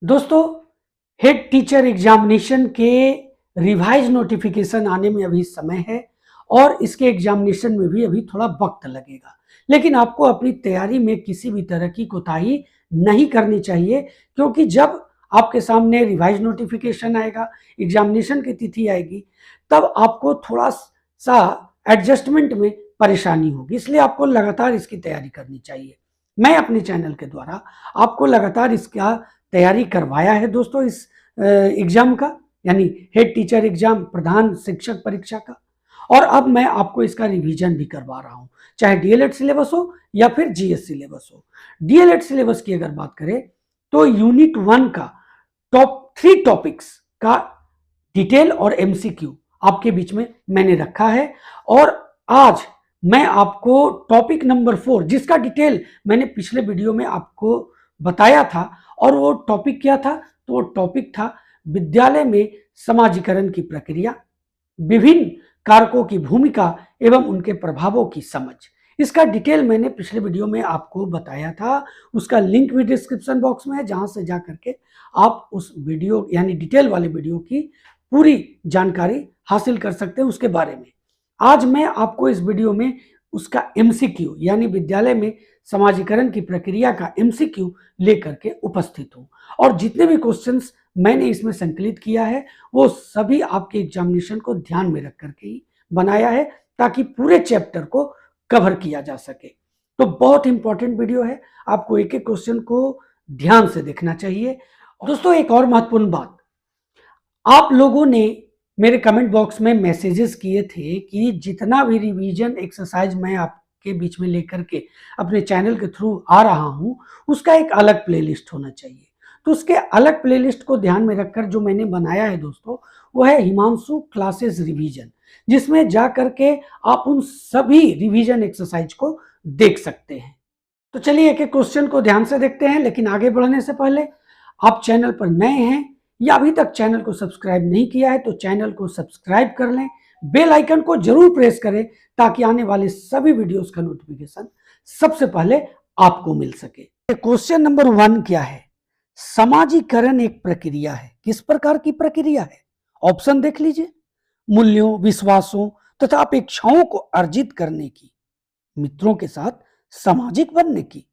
दोस्तों, head teacher examination के revise notification आने में अभी समय है और इसके एग्जामिनेशन में भी अभी थोड़ा वक्त लगेगा। लेकिन आपको अपनी तैयारी में किसी भी तरह की कोताही नहीं करनी चाहिए, क्योंकि जब आपके सामने रिवाइज नोटिफिकेशन आएगा, एग्जामिनेशन की तिथि आएगी, तब आपको थोड़ा सा एडजस्टमेंट में परेशानी होगी। इसलिए आपको लगातार इसकी तैयारी करनी चाहिए। मैं अपने चैनल के द्वारा आपको लगातार इसका तैयारी करवाया है दोस्तों, इस एग्जाम का, यानी हेड टीचर एग्जाम, प्रधान शिक्षक परीक्षा का। और अब मैं आपको इसका रिवीजन भी करवा रहा हूं, चाहे डीएलएड सिलेबस हो या फिर जीएस सिलेबस हो। डीएलएड सिलेबस की अगर बात करें तो यूनिट 1 का टॉप 3 टॉपिक्स का डिटेल और एमसीक्यू आपके बीच में मैंने रखा है। और आज मैं आपको टॉपिक नंबर 4, जिसका डिटेल मैंने पिछले वीडियो में आपको बताया था, और वो टॉपिक क्या था, तो वो टॉपिक था विद्यालय में समाजीकरण की प्रक्रिया, विभिन्न कारकों की भूमिका एवं उनके प्रभावों की समझ। इसका डिटेल मैंने पिछले वीडियो में आपको बताया था, उसका लिंक भी डिस्क्रिप्शन बॉक्स में है, जहां से जाकर के आप उस वीडियो यानी डिटेल वाले वीडियो की पूरी जानकारी हासिल कर सकते हैं उसके बारे में। आज मैं आपको इस वीडियो में उसका एमसीक्यू यानी विद्यालय में समाजीकरण की प्रक्रिया का एमसीक्यू लेकर के उपस्थित हूं, और जितने भी क्वेश्चंस मैंने इसमें संकलित किया है वो सभी आपके एग्जामिनेशन को ध्यान में रख करके ही बनाया है, ताकि पूरे चैप्टर को कवर किया जा सके। तो बहुत इंपॉर्टेंट वीडियो है, आपको एक एक क्वेश्चन को ध्यान से देखना चाहिए। दोस्तों, एक और महत्वपूर्ण बात, आप लोगों ने मेरे कमेंट बॉक्स में मैसेजेस किए थे कि जितना भी रिवीजन एक्सरसाइज मैं आपके बीच में लेकर के अपने चैनल के थ्रू आ रहा हूं, उसका एक अलग प्लेलिस्ट होना चाहिए। तो उसके अलग प्लेलिस्ट को ध्यान में रखकर जो मैंने बनाया है दोस्तों, वो है हिमांशु क्लासेस रिवीजन, जिसमें जा करके आप उन सभी रिवीजन एक्सरसाइज को देख सकते हैं। तो चलिए एक एक क्वेश्चन को ध्यान से देखते हैं, लेकिन आगे बढ़ने से पहले आप चैनल पर नए हैं या अभी तक चैनल को सब्सक्राइब नहीं किया है तो चैनल को सब्सक्राइब कर लें, बेल आइकन को जरूर प्रेस करें, ताकि आने वाले सभी वीडियोस का नोटिफिकेशन सबसे पहले आपको मिल सके। क्वेश्चन नंबर 1 क्या है? समाजीकरण एक प्रक्रिया है। किस प्रकार की प्रक्रिया है? ऑप्शन देख लीजिए। मूल्यों, विश्वासों तथा अपेक्षाओं को अर्जित करने की, मित्रों के साथ सामाजिक बनने की,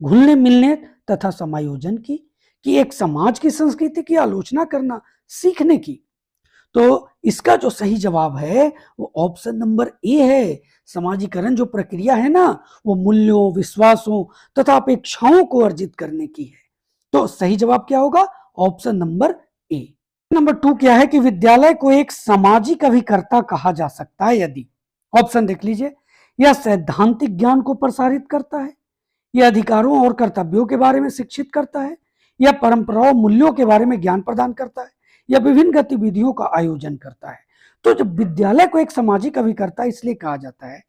घुलने मिलने तथा समायोजन की, कि एक समाज की संस्कृति की आलोचना करना सीखने की। तो इसका जो सही जवाब है वो ऑप्शन नंबर ए है। समाजीकरण जो प्रक्रिया है ना, वो मूल्यों, विश्वासों तथा अपेक्षाओं को अर्जित करने की है। तो सही जवाब क्या होगा? Option number A. नंबर 2 क्या है कि विद्यालय को एक सामाजिक अभिकर्ता कहा जा सकता है यदि, ऑप्शन देख लीजिए, यह सैद्धांतिक ज्ञान को प्रसारित करता है, यह अधिकारों और कर्तव्यों के बारे में शिक्षित करता है, यह परंपराओं, मूल्यों के बारे में ज्ञान प्रदान करता है, या विभिन्न गतिविधियों का आयोजन करता है। तो जब विद्यालय को एक सामाजिक अभिकर्ता इसलिए कहा जाता है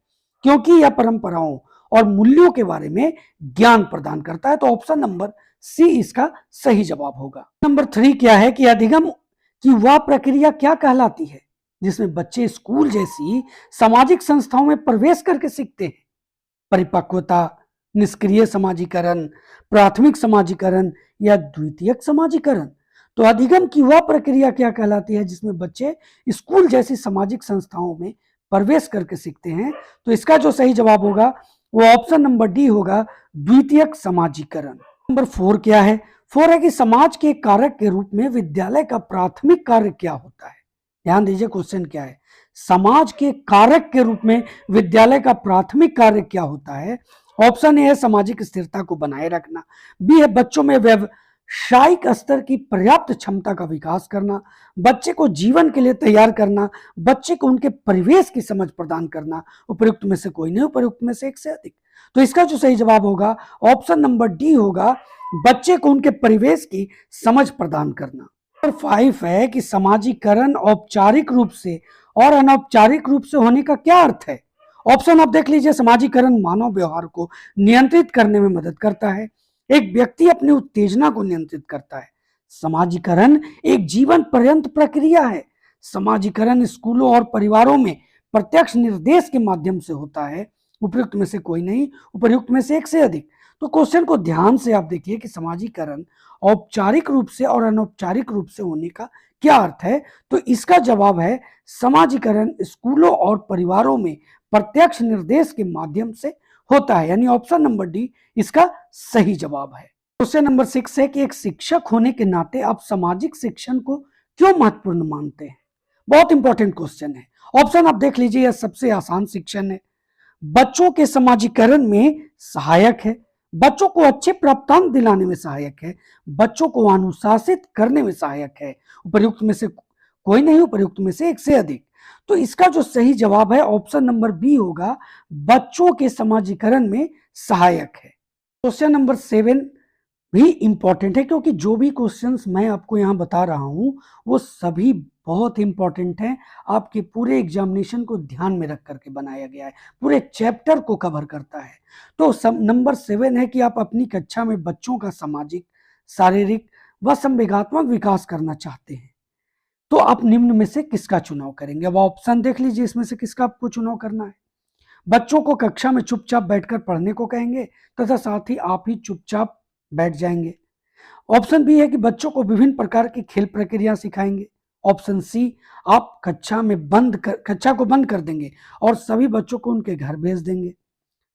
क्योंकि यह परंपराओं और मूल्यों के बारे में ज्ञान प्रदान करता है। तो ऑप्शन नंबर सी इसका सही जवाब होगा। नंबर 3 क्या है कि अधिगम की वह प्रक्रिया क्या कहलाती है जिसमें बच्चे स्कूल जैसी सामाजिक संस्थाओं में प्रवेश करके सीखते हैं? परिपक्वता, निष्क्रिय समाजीकरण, प्राथमिक समाजीकरण या द्वितीयक समाजीकरण। तो अधिगम की वह प्रक्रिया क्या कहलाती है जिसमें बच्चे स्कूल जैसी सामाजिक संस्थाओं में प्रवेश करके सीखते हैं? तो इसका जो सही जवाब होगा वो ऑप्शन नंबर डी होगा, द्वितीयक समाजीकरण। नंबर 4 क्या है? 4 है कि समाज के कारक के रूप में विद्यालय का प्राथमिक कार्य क्या होता है? ध्यान दीजिए, क्वेश्चन क्या है? समाज के कारक के रूप में विद्यालय का प्राथमिक कार्य क्या होता है? ऑप्शन ए है सामाजिक स्थिरता को बनाए रखना, बी है बच्चों में व्यावसायिक स्तर की पर्याप्त क्षमता का विकास करना, बच्चे को जीवन के लिए तैयार करना, बच्चे को उनके परिवेश की समझ प्रदान करना। उपयुक्त में से कोई नहीं, उपयुक्त में से एक से अधिक। तो इसका जो सही जवाब होगा ऑप्शन नंबर डी होगा, बच्चे को उनके परिवेश की समझ प्रदान करना। नंबर 5 है कि समाजीकरण औपचारिक रूप से और अनौपचारिक रूप से होने का क्या अर्थ है? ऑप्शन आप देख लीजिए। समाजीकरण मानव व्यवहार को नियंत्रित करने में मदद करता है, एक व्यक्ति अपनी उत्तेजना को नियंत्रित करता है। समाजीकरण एक जीवन पर्यंत प्रक्रिया है। समाजीकरण स्कूलों और परिवारों में प्रत्यक्ष निर्देश के माध्यम से होता है। उपयुक्त में से कोई नहीं, उपयुक्त में से एक से अधिक। तो क्वेश्चन को ध्यान से आप देखिए कि समाजीकरण औपचारिक रूप से और अनौपचारिक रूप से होने का क्या अर्थ है? तो इसका जवाब है समाजीकरण स्कूलों और परिवारों में प्रत्यक्ष निर्देश के माध्यम से होता है, यानी ऑप्शन नंबर डी इसका सही जवाब है। क्वेश्चन नंबर 6 है कि एक शिक्षक होने के नाते आप सामाजिक शिक्षण को क्यों महत्वपूर्ण मानते हैं? बहुत इंपॉर्टेंट क्वेश्चन है। ऑप्शन आप देख लीजिए, यह सबसे आसान शिक्षण है, बच्चों के समाजीकरण में सहायक है, बच्चों को अच्छे प्राप्तांक दिलाने में सहायक है, बच्चों को अनुशासित करने में सहायक है। उपर्युक्त में से कोई नहीं, उपर्युक्त में से एक से अधिक। तो इसका जो सही जवाब है ऑप्शन नंबर बी होगा, बच्चों के समाजीकरण में सहायक है। क्वेश्चन नंबर 7 भी इंपॉर्टेंट है, क्योंकि जो भी क्वेश्चंस मैं आपको यहाँ बता रहा हूं वो सभी बहुत इंपॉर्टेंट हैं। आपके पूरे एग्जामिनेशन को ध्यान में रख करके बनाया गया है, पूरे चैप्टर को कवर करता है। तो नंबर 7 है कि आप अपनी कक्षा में बच्चों का सामाजिक, शारीरिक व संवेगात्मक विकास करना चाहते हैं, तो आप निम्न में से किसका चुनाव करेंगे? अब ऑप्शन देख लीजिए, इसमें से किसका आपको चुनाव करना है। बच्चों को कक्षा में चुपचाप बैठकर पढ़ने को कहेंगे तथा साथ ही आप ही चुपचाप बैठ जाएंगे। ऑप्शन बी है कि बच्चों को विभिन्न प्रकार की खेल प्रक्रिया सिखाएंगे। ऑप्शन सी, आप कक्षा को बंद कर देंगे और सभी बच्चों को उनके घर भेज देंगे।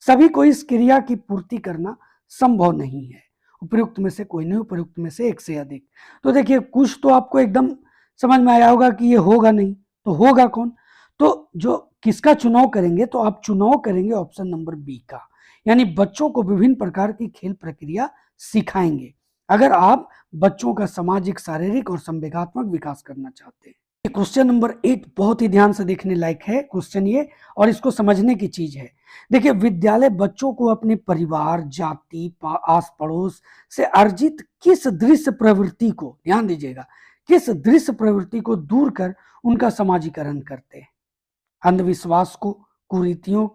सभी को इस क्रिया की पूर्ति करना संभव नहीं है। उपयुक्त में से कोई नहीं, उपयुक्त में से एक से अधिक। तो देखिए, कुछ तो आपको एकदम समझ में आया होगा कि ये होगा नहीं, तो होगा कौन? तो जो किसका चुनाव करेंगे, तो आप चुनाव करेंगे ऑप्शन नंबर बी का, यानी बच्चों को विभिन्न प्रकार की खेल प्रक्रिया सिखाएंगे, अगर आप बच्चों का सामाजिक, शारीरिक और संवेगात्मक विकास करना चाहते हैं। क्वेश्चन नंबर 8 बहुत ही ध्यान से देखने लायक है क्वेश्चन ये, और इसको समझने की चीज है। देखिए, विद्यालय बच्चों को अपने परिवार, जाति, आस पड़ोस से अर्जित किस दृश्य प्रवृत्ति को, ध्यान दीजिएगा, किस दृश्य प्रवृत्ति को दूर कर उनका समाजीकरण करते हैं? अंधविश्वास को, कुरीतियों,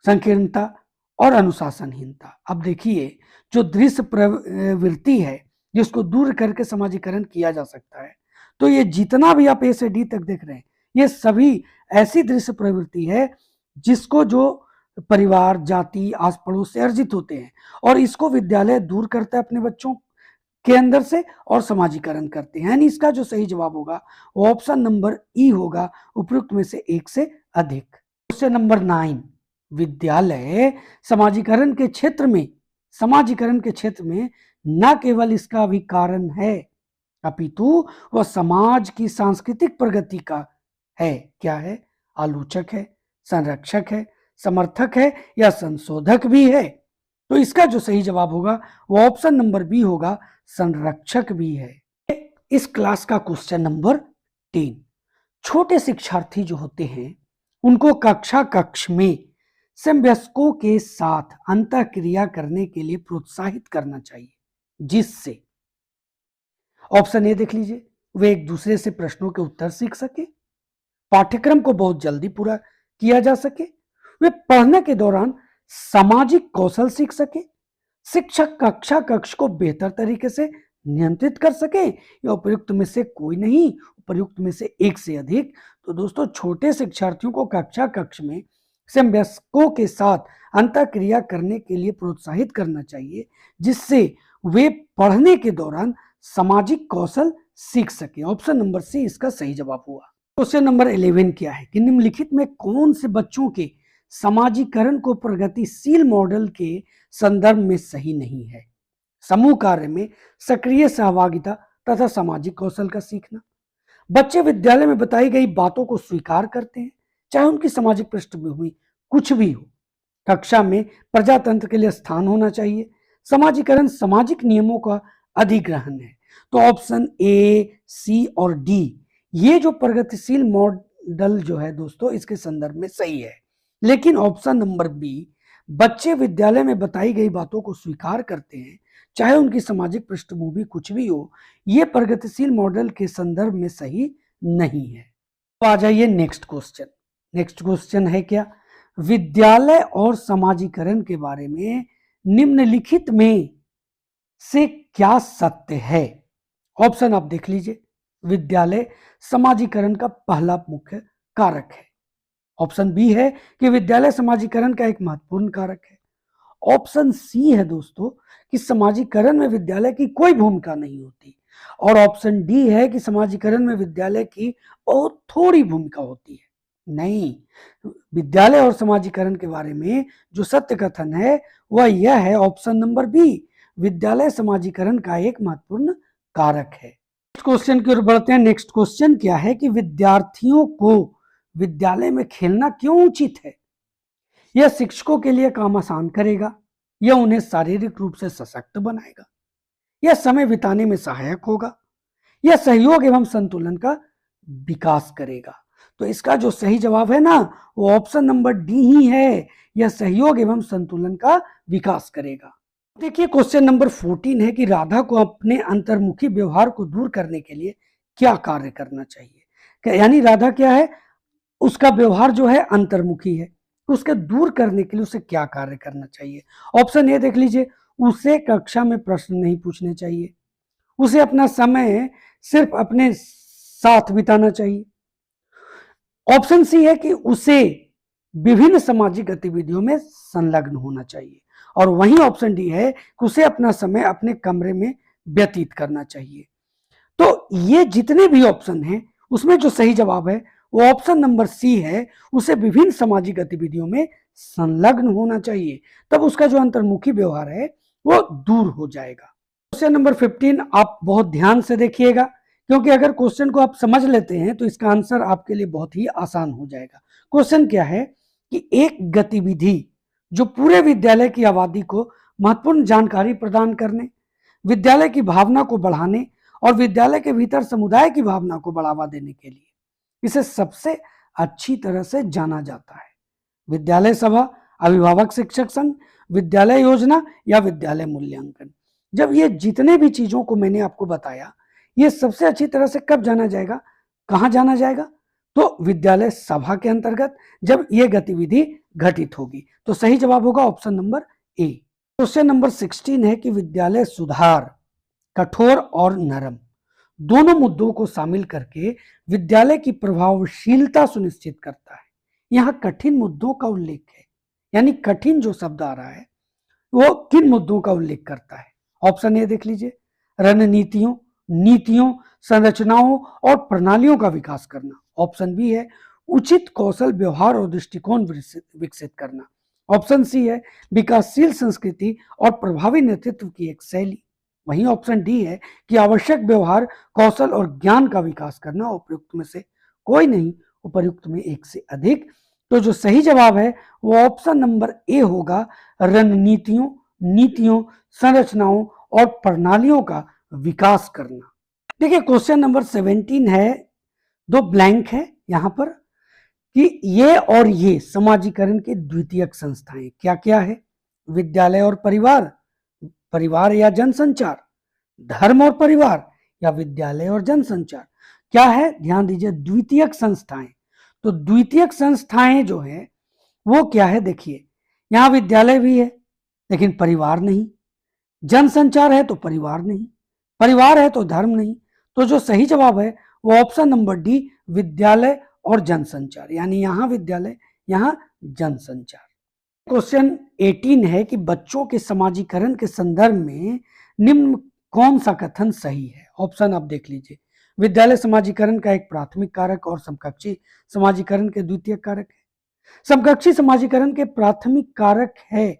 संकीर्णता और अनुशासनहीनता। अब देखिए, जो दृश्य प्रवृत्ति है जिसको दूर करके समाजीकरण किया जा सकता है, तो ये जितना भी आप ए से डी तक देख रहे हैं, ये सभी ऐसी दृश्य प्रवृत्ति है जिसको जो परिवार, जाति, आस पड़ोस से अर्जित होते हैं, और इसको विद्यालय दूर करता है अपने बच्चों के अंदर से और समाजीकरण करते हैं। यानी इसका जो सही जवाब होगा वो ऑप्शन नंबर ई होगा, उपयुक्त में से एक से अधिक। क्वेश्चन नंबर 9, विद्यालय समाजीकरण के क्षेत्र में न केवल इसका भी कारण है, अपितु वह समाज की सांस्कृतिक प्रगति का है। क्या है? आलोचक है, संरक्षक है, समर्थक है या संशोधक भी है। तो इसका जो सही जवाब होगा वो ऑप्शन नंबर बी होगा, संरक्षक भी है। इस क्लास का क्वेश्चन नंबर 10, छोटे शिक्षार्थी जो होते हैं उनको कक्ष में समवयस्कों के साथ अंतःक्रिया करने के लिए प्रोत्साहित करना चाहिए, जिससे, ऑप्शन ए देख लीजिए, वे एक दूसरे से प्रश्नों के उत्तर सीख सके, पाठ्यक्रम को बहुत जल्दी पूरा किया जा सके, वे पढ़ने के दौरान सामाजिक कौशल सीख सके, शिक्षक कक्ष को बेहतर तरीके से नियंत्रित कर सके, या उपयुक्त में से कोई नहीं, उपयुक्त में से एक से अधिक। तो दोस्तों, छोटे शिक्षार्थियों को कक्ष में समवयस्कों के साथ अंतःक्रिया करने के लिए प्रोत्साहित करना चाहिए, जिससे वे पढ़ने के दौरान सामाजिक कौशल सीख सके। ऑप्शन नंबर सी इसका सही जवाब हुआ। क्वेश्चन नंबर 11 क्या है कि निम्नलिखित में कौन से बच्चों के समाजीकरण को प्रगतिशील मॉडल के संदर्भ में सही नहीं है? समूह कार्य में सक्रिय सहभागिता तथा सामाजिक कौशल का सीखना। बच्चे विद्यालय में बताई गई बातों को स्वीकार करते हैं, चाहे उनकी सामाजिक पृष्ठभूमि कुछ भी हो। कक्षा में प्रजातंत्र के लिए स्थान होना चाहिए। समाजीकरण सामाजिक नियमों का अधिग्रहण है। तो ऑप्शन ए, सी और डी, ये जो प्रगतिशील मॉडल जो है दोस्तों, इसके संदर्भ में सही है। लेकिन ऑप्शन नंबर बी, बच्चे विद्यालय में बताई गई बातों को स्वीकार करते हैं, चाहे उनकी सामाजिक पृष्ठभूमि कुछ भी हो, यह प्रगतिशील मॉडल के संदर्भ में सही नहीं है। तो आ जाइए नेक्स्ट क्वेश्चन। नेक्स्ट क्वेश्चन है क्या, विद्यालय और समाजीकरण के बारे में निम्नलिखित में से क्या सत्य है? ऑप्शन आप देख लीजिए, विद्यालय समाजीकरण का पहला मुख्य कारक है। ऑप्शन बी है कि विद्यालय समाजीकरण का एक महत्वपूर्ण कारक है। ऑप्शन सी है दोस्तों कि समाजीकरण में विद्यालय की कोई भूमिका नहीं होती, और ऑप्शन डी है कि समाजीकरण में विद्यालय की बहुत थोड़ी भूमिका होती है। नहीं, विद्यालय और समाजीकरण के बारे में जो सत्य कथन है वह यह है ऑप्शन नंबर बी, विद्यालय समाजीकरण का एक महत्वपूर्ण कारक है। नेक्स्ट क्वेश्चन की ओर बढ़ते हैं। नेक्स्ट क्वेश्चन क्या है कि विद्यार्थियों को विद्यालय में खेलना क्यों उचित है? यह शिक्षकों के लिए काम आसान करेगा, यह उन्हें शारीरिक रूप से सशक्त बनाएगा, यह समय बिताने में सहायक होगा, यह सहयोग एवं संतुलन का विकास करेगा। तो इसका जो सही जवाब है ना वो ऑप्शन नंबर डी ही है, यह सहयोग एवं संतुलन का विकास करेगा। देखिए क्वेश्चन नंबर 14 है कि राधा को अपने अंतर्मुखी व्यवहार को दूर करने के लिए क्या कार्य करना चाहिए। यानी राधा क्या है, उसका व्यवहार जो है अंतर्मुखी है, उसके दूर करने के लिए उसे क्या कार्य करना चाहिए। ऑप्शन ए देख लीजिए, उसे कक्षा में प्रश्न नहीं पूछने चाहिए, उसे अपना समय सिर्फ अपने साथ बिताना चाहिए। ऑप्शन सी है कि उसे विभिन्न सामाजिक गतिविधियों में संलग्न होना चाहिए, और वहीं ऑप्शन डी है कि उसे अपना समय अपने कमरे में व्यतीत करना चाहिए। तो ये जितने भी ऑप्शन हैं उसमें जो सही जवाब है वो ऑप्शन नंबर सी है, उसे विभिन्न सामाजिक गतिविधियों में संलग्न होना चाहिए, तब उसका जो अंतर्मुखी व्यवहार है वो दूर हो जाएगा। क्वेश्चन नंबर 15 आप बहुत ध्यान से देखिएगा, क्योंकि अगर क्वेश्चन को आप समझ लेते हैं तो इसका आंसर आपके लिए बहुत ही आसान हो जाएगा। क्वेश्चन क्या है कि एक गतिविधि जो पूरे विद्यालय की आबादी को महत्वपूर्ण जानकारी प्रदान करने, विद्यालय की भावना को बढ़ाने और विद्यालय के भीतर समुदाय की भावना को बढ़ावा देने के लिए इसे सबसे अच्छी तरह से जाना जाता है। विद्यालय सभा, अभिभावक शिक्षक संघ, विद्यालय योजना या विद्यालय मूल्यांकन। जब ये जितने भी चीजों को मैंने आपको बताया, ये सबसे अच्छी तरह से कब जाना जाएगा, कहां जाना जाएगा? तो विद्यालय सभा के अंतर्गत जब ये गतिविधि घटित होगी। तो सही जवाब होगा option number A. Question number 16 है कि विद्यालय सुधार कठोर और नरम दोनों मुद्दों को शामिल करके विद्यालय की प्रभावशीलता सुनिश्चित करता है। यहां कठिन मुद्दों का उल्लेख है, यानी कठिन जो शब्द आ रहा है वो किन मुद्दों का उल्लेख करता है। ऑप्शन ए देख लीजिए, रणनीतियों, नीतियों, संरचनाओं और प्रणालियों का विकास करना। ऑप्शन बी है उचित कौशल, व्यवहार और दृष्टिकोण विकसित करना। ऑप्शन सी है विकासशील संस्कृति और प्रभावी नेतृत्व की एक शैली। वहीं ऑप्शन डी है कि आवश्यक व्यवहार, कौशल और ज्ञान का विकास करना। उपयुक्त में से कोई नहीं, उपर्युक्त में एक से अधिक। तो जो सही जवाब है वो ऑप्शन नंबर ए होगा, रणनीतियों, नीतियों, संरचनाओं और प्रणालियों का विकास करना। देखिए क्वेश्चन नंबर 17 है, दो ब्लैंक है यहां पर कि ये और ये समाजीकरण की द्वितीयक संस्थाएं क्या क्या है। विद्यालय और परिवार, परिवार या जनसंचार, धर्म और परिवार या विद्यालय और जनसंचार। क्या है, ध्यान दीजिए, द्वितीयक संस्थाएं। तो द्वितीयक संस्थाएं जो है वो क्या है, देखिए यहां विद्यालय भी है लेकिन परिवार नहीं, जनसंचार है तो परिवार नहीं, परिवार है तो धर्म नहीं। तो जो सही जवाब है वो ऑप्शन नंबर डी, विद्यालय और जनसंचार, यानी यहां विद्यालय यहां जनसंचार। क्वेश्चन 18 है कि बच्चों के समाजीकरण के संदर्भ में निम्न कौन सा कथन सही है। ऑप्शन आप देख लीजिए, विद्यालय समाजीकरण का एक प्राथमिक कारक और समकक्षी समाजीकरण के द्वितीयक कारक है। समकक्षी समाजीकरण के प्राथमिक कारक है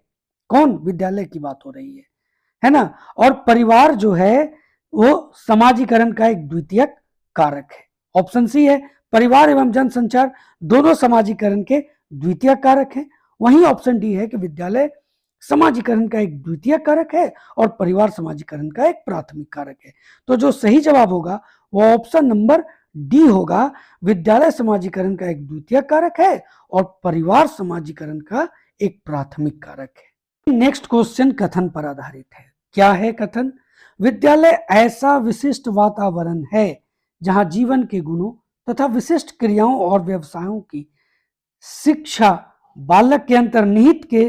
कौन, विद्यालय की बात हो रही है ना। और परिवार जो है वो समाजीकरण का एक द्वितीयक कारक है। ऑप्शन सी है परिवार एवं जनसंचार दोनों समाजीकरण के द्वितीयक कारक है। वहीं ऑप्शन डी है कि विद्यालय समाजीकरण का एक द्वितीयक कारक है और परिवार समाजीकरण का एक प्राथमिक कारक है। तो जो सही जवाब होगा वो ऑप्शन नंबर डी होगा, विद्यालय समाजीकरण का एक द्वितीयक कारक है और परिवार समाजीकरण का एक प्राथमिक कारक है। नेक्स्ट क्वेश्चन कथन पर आधारित है। क्या है कथन, विद्यालय ऐसा विशिष्ट वातावरण है जहां जीवन के गुणों तथा विशिष्ट क्रियाओं और व्यवसायों की शिक्षा बालक के अंतर्निहित के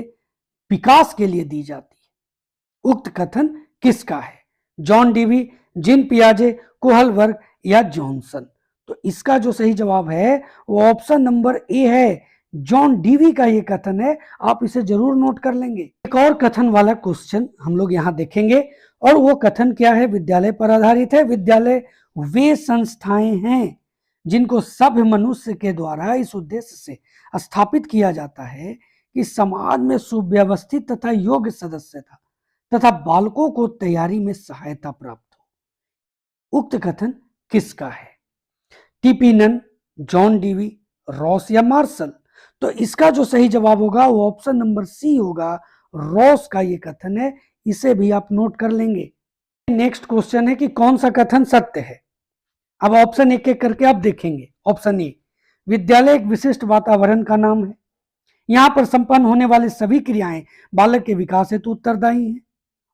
विकास के लिए दी जाती है। उक्त कथन किसका है, जॉन डीवी, जीन पियाजे, कोहलबर्ग या जॉनसन। तो इसका जो सही जवाब है वो ऑप्शन नंबर ए है, जॉन डीवी का ये कथन है, आप इसे जरूर नोट कर लेंगे। एक और कथन वाला क्वेश्चन हम लोग यहाँ देखेंगे, और वो कथन क्या है, विद्यालय पर आधारित है। विद्यालय वे संस्थाएं हैं जिनको सभ्य मनुष्य के द्वारा इस उद्देश्य से स्थापित किया जाता है कि समाज में सुव्यवस्थित तथा योग्य सदस्यता तथा बालकों को तैयारी में सहायता प्राप्त हो। उक्त कथन किसका है? TP Nunn, John Dewey, Ross या मार्शल? तो इसका जो सही जवाब होगा वो ऑप्शन नंबर सी होगा, रॉस का ये कथन है। इसे भी आप नोट कर लेंगे। नेक्स्ट क्वेश्चन है कि कौन सा कथन सत्य है। अब ऑप्शन एक एक करके आप देखेंगे। ऑप्शन ए, विद्यालय एक विशिष्ट वातावरण का नाम है, यहां पर संपन्न होने वाली सभी क्रियाएं बालक के विकास हेतु उत्तरदायी हैं।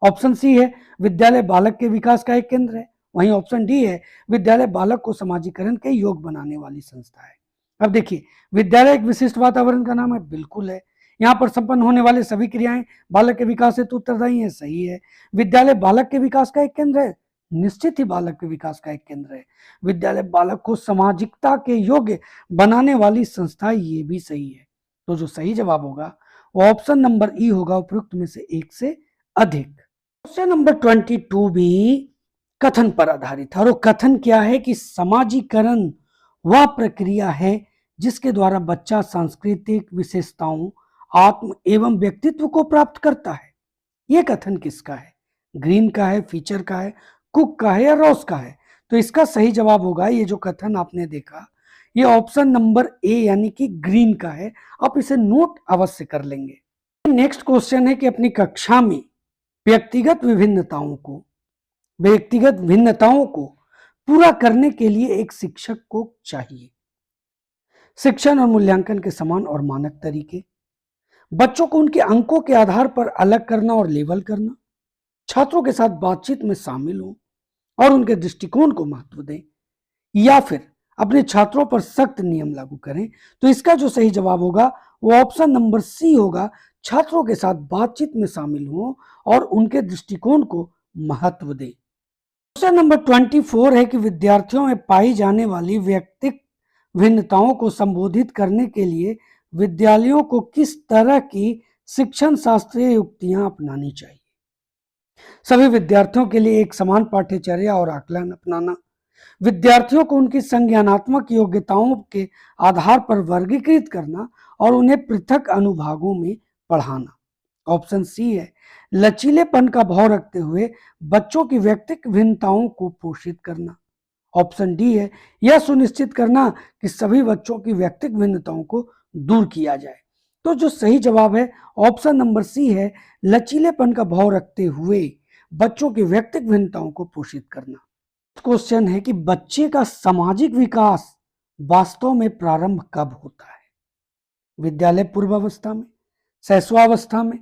ऑप्शन सी है, विद्यालय बालक के विकास का एक केंद्र है। वहीं ऑप्शन डी है, विद्यालय बालक को समाजीकरण के योग्य बनाने वाली संस्था है। अब देखिए, विद्यालय एक विशिष्ट वातावरण का नाम है, बिल्कुल है। यहाँ पर संपन्न होने वाली सभी क्रियाएं बालक के विकास हेतु उत्तरदायी है, सही है। विद्यालय बालक के विकास का एक केंद्र है, निश्चित ही बालक के विकास का एक केंद्र है। विद्यालय बालक को सामाजिकता के योग्य बनाने वाली संस्था, ये भी सही है। तो जो सही जवाब होगा वो ऑप्शन नंबर ई होगा, उपयुक्त में से एक से अधिक। क्वेश्चन नंबर 22 भी कथन पर आधारित है, और वो कथन क्या है कि समाजीकरण वह प्रक्रिया है जिसके द्वारा बच्चा सांस्कृतिक विशेषताओं, आत्म एवं व्यक्तित्व को प्राप्त करता है। यह कथन किसका है? ग्रीन का है, फीचर का है, कुक का है या रॉस का है? तो इसका सही जवाब होगा, ये जो कथन आपने देखा, ये ऑप्शन नंबर ए यानी कि ग्रीन का है। आप इसे नोट अवश्य कर लेंगे। नेक्स्ट क्वेश्चन है कि अपनी कक्षा में व्यक्तिगत भिन्नताओं को पूरा करने के लिए एक शिक्षक को चाहिए शिक्षण और मूल्यांकन के समान और मानक तरीके, बच्चों को उनके अंकों के आधार पर अलग करना और लेबल करना, छात्रों के साथ बातचीत में शामिल हों और उनके दृष्टिकोण को महत्व दें, या फिर अपने छात्रों पर सख्त नियम लागू करें। तो इसका जो सही जवाब होगा वो ऑप्शन नंबर सी होगा, छात्रों के साथ बातचीत में शामिल हों और उनके दृष्टिकोण को महत्व दें। क्वेश्चन नंबर 24 है कि विद्यार्थियों में पाई जाने वाली व्यक्तिगत भिन्नताओं को संबोधित करने के लिए विद्यालयों को किस तरह की शिक्षण शास्त्रीय युक्तियां अपनानी चाहिए? सभी विद्यार्थियों के लिए एक समान पाठ्यचर्या और आकलन अपनाना, विद्यार्थियों को उनकी संज्ञानात्मक योग्यताओं के आधार पर वर्गीकृत करना और उन्हें पृथक अनुभागों में पढ़ाना। ऑप्शन सी है, लचीलेपन का भाव रखते हुए बच्चों की व्यक्तिगत भिन्नताओं को पोषित करना। ऑप्शन डी है, यह सुनिश्चित करना कि सभी बच्चों की व्यक्तिगत भिन्नताओं को दूर किया जाए। तो जो सही जवाब है ऑप्शन नंबर सी है, लचीलेपन का भाव रखते हुए बच्चों की व्यक्तिगत भिन्नताओं को पोषित करना। क्वेश्चन है कि बच्चे का सामाजिक विकास वास्तव में प्रारंभ कब होता है? विद्यालय पूर्वावस्था में, शैशवावस्था में,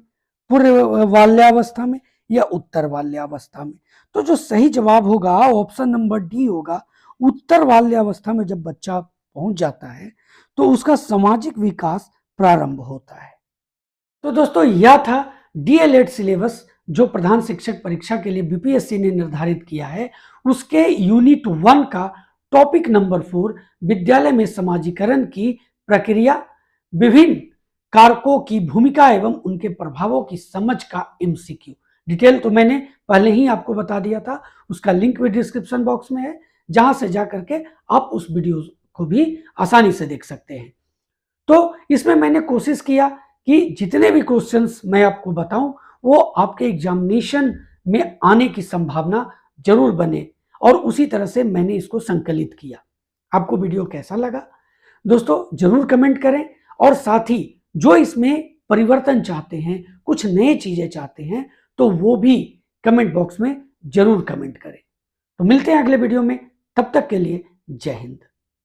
पूर्व बाल्यावस्था में या उत्तर बाल्यावस्था में? तो जो सही जवाब होगा ऑप्शन नंबर डी होगा, उत्तर बाल्यावस्था में जब बच्चा पहुंच जाता है तो उसका सामाजिक विकास प्रारंभ होता है। तो दोस्तों, यह था डीएलएड सिलेबस जो प्रधान शिक्षक परीक्षा के लिए बीपीएससी ने निर्धारित किया है, उसके यूनिट 1 का टॉपिक नंबर 4, विद्यालय में समाजीकरण की प्रक्रिया, विभिन्न कारकों की भूमिका एवं उनके प्रभावों की समझ का एमसीक्यू। डिटेल तो मैंने पहले ही आपको बता दिया था, उसका लिंक भी डिस्क्रिप्शन बॉक्स में है, जहां से जाकर के आप उस वीडियो को भी आसानी से देख सकते हैं। तो इसमें मैंने कोशिश किया कि जितने भी क्वेश्चंस मैं आपको बताऊं वो आपके एग्जामिनेशन में आने की संभावना जरूर बने, और उसी तरह से मैंने इसको संकलित किया। आपको वीडियो कैसा लगा दोस्तों जरूर कमेंट करें, और साथ ही जो इसमें परिवर्तन चाहते हैं, कुछ नए चीजें चाहते हैं, तो वो भी कमेंट बॉक्स में जरूर कमेंट करें। तो मिलते हैं अगले वीडियो में, तब तक के लिए जय हिंद।